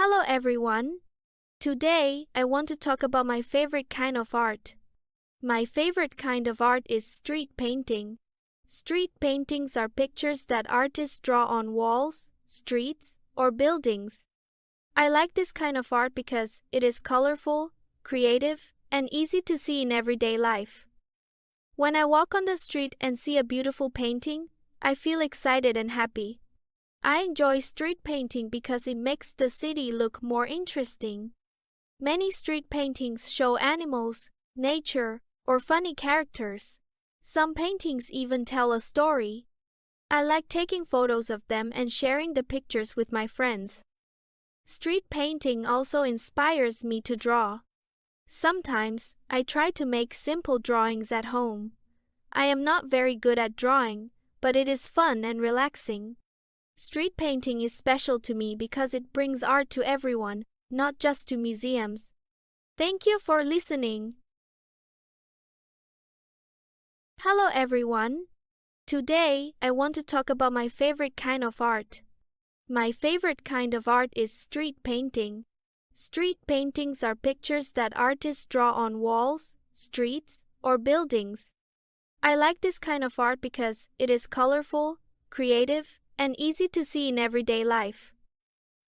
Hello everyone. Today, I want to talk about my favorite kind of art. My favorite kind of art is street painting. Street paintings are pictures that artists draw on walls, streets, or buildings. I like this kind of art because it is colorful, creative, and easy to see in everyday life. When I walk on the street and see a beautiful painting, I feel excited and happy. I enjoy street painting because it makes the city look more interesting. Many street paintings show animals, nature, or funny characters. Some paintings even tell a story. I like taking photos of them and sharing the pictures with my friends. Street painting also inspires me to draw. Sometimes, I try to make simple drawings at home. I am not very good at drawing, but it is fun and relaxing. Street painting is special to me because it brings art to everyone, not just to museums. Thank you for listening. Hello everyone. Today, I want to talk about my favorite kind of art. My favorite kind of art is street painting. Street paintings are pictures that artists draw on walls, streets, or buildings. I like this kind of art because it is colorful, creative, and easy to see in everyday life.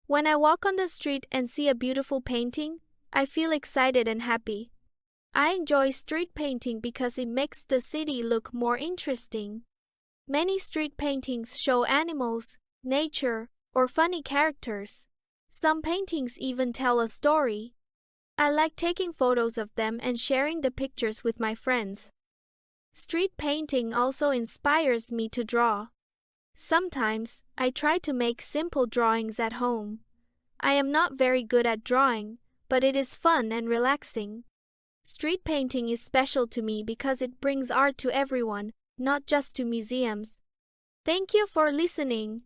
When I walk on the street and see a beautiful painting, I feel excited and happy. I enjoy street painting because it makes the city look more interesting. Many street paintings show animals, nature, or funny characters. Some paintings even tell a story. I like taking photos of them and sharing the pictures with my friends. Street painting also inspires me to draw. Sometimes, I try to make simple drawings at home. I am not very good at drawing, but it is fun and relaxing. Street painting is special to me because it brings art to everyone, not just to museums. Thank you for listening.